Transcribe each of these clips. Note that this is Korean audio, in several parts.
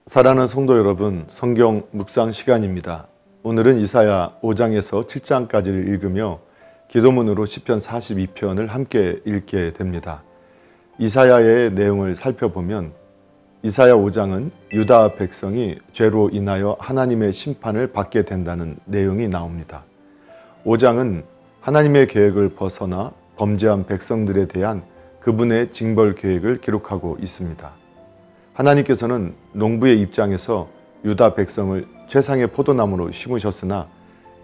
사랑하는 성도 여러분, 성경 묵상 시간입니다. 오늘은 이사야 5장에서 7장까지를 읽으며 기도문으로 시편 42편을 함께 읽게 됩니다. 이사야의 내용을 살펴보면 이사야 5장은 유다 백성이 죄로 인하여 하나님의 심판을 받게 된다는 내용이 나옵니다. 5장은 하나님의 계획을 벗어나 범죄한 백성들에 대한 그분의 징벌 계획을 기록하고 있습니다. 하나님께서는 농부의 입장에서 유다 백성을 최상의 포도나무로 심으셨으나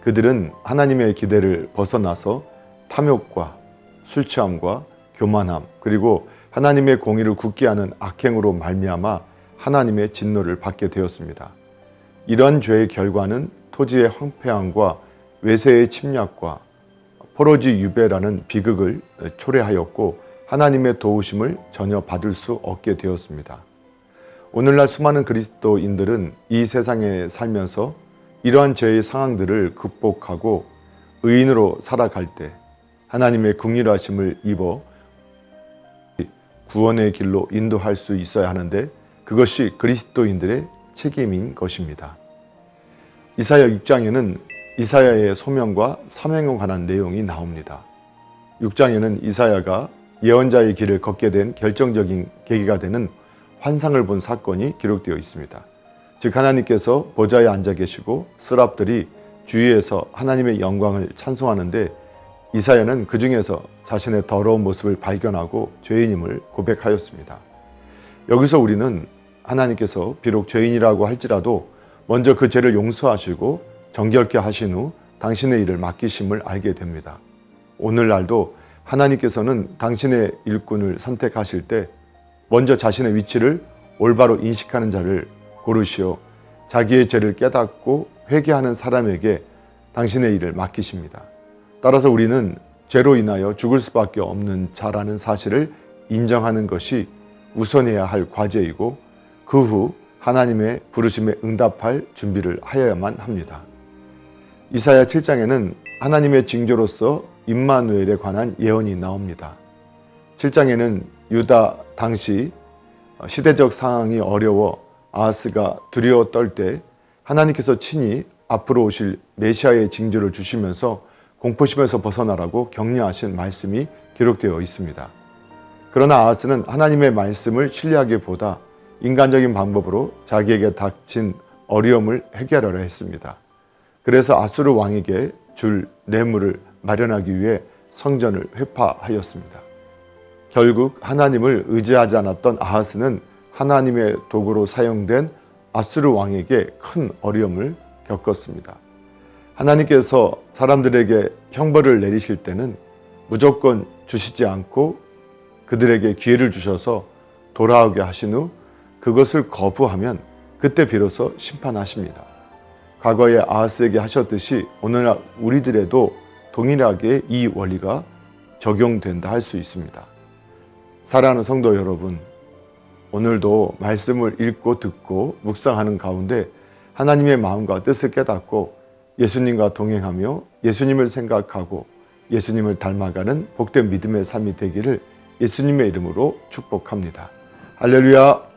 그들은 하나님의 기대를 벗어나서 탐욕과 술 취함과 교만함 그리고 하나님의 공의를 굳게 하는 악행으로 말미암아 하나님의 진노를 받게 되었습니다. 이러한 죄의 결과는 토지의 황폐함과 외세의 침략과 포로지 유배라는 비극을 초래하였고 하나님의 도우심을 전혀 받을 수 없게 되었습니다. 오늘날 수많은 그리스도인들은 이 세상에 살면서 이러한 죄의 상황들을 극복하고 의인으로 살아갈 때 하나님의 긍휼하심을 입어 구원의 길로 인도할 수 있어야 하는데 그것이 그리스도인들의 책임인 것입니다. 이사야 6장에는 이사야의 소명과 사명에 관한 내용이 나옵니다. 6장에는 이사야가 예언자의 길을 걷게 된 결정적인 계기가 되는 환상을 본 사건이 기록되어 있습니다. 즉 하나님께서 보좌에 앉아 계시고 스랍들이 주위에서 하나님의 영광을 찬송하는데 이사야는 그 중에서 자신의 더러운 모습을 발견하고 죄인임을 고백하였습니다. 여기서 우리는 하나님께서 비록 죄인이라고 할지라도 먼저 그 죄를 용서하시고 정결케 하신 후 당신의 일을 맡기심을 알게 됩니다. 오늘날도 하나님께서는 당신의 일꾼을 선택하실 때 먼저 자신의 위치를 올바로 인식하는 자를 고르시어 자기의 죄를 깨닫고 회개하는 사람에게 당신의 일을 맡기십니다. 따라서 우리는 죄로 인하여 죽을 수밖에 없는 자라는 사실을 인정하는 것이 우선해야 할 과제이고 그 후 하나님의 부르심에 응답할 준비를 하여야만 합니다. 이사야 7장에는 하나님의 징조로서 임마누엘에 관한 예언이 나옵니다. 7장에는 유다 당시 시대적 상황이 어려워 아하스가 두려워 떨 때 하나님께서 친히 앞으로 오실 메시아의 징조를 주시면서 공포심에서 벗어나라고 격려하신 말씀이 기록되어 있습니다. 그러나 아하스는 하나님의 말씀을 신뢰하기보다 인간적인 방법으로 자기에게 닥친 어려움을 해결하려 했습니다. 그래서 아수르 왕에게 줄 뇌물을 마련하기 위해 성전을 회파하였습니다. 결국 하나님을 의지하지 않았던 아하스는 하나님의 도구로 사용된 아수르 왕에게 큰 어려움을 겪었습니다. 하나님께서 사람들에게 형벌을 내리실 때는 무조건 주시지 않고 그들에게 기회를 주셔서 돌아오게 하신 후 그것을 거부하면 그때 비로소 심판하십니다. 과거에 아하스에게 하셨듯이 오늘날 우리들에도 동일하게 이 원리가 적용된다 할 수 있습니다. 사랑하는 성도 여러분, 오늘도 말씀을 읽고 듣고 묵상하는 가운데 하나님의 마음과 뜻을 깨닫고 예수님과 동행하며 예수님을 생각하고 예수님을 닮아가는 복된 믿음의 삶이 되기를 예수님의 이름으로 축복합니다. 할렐루야!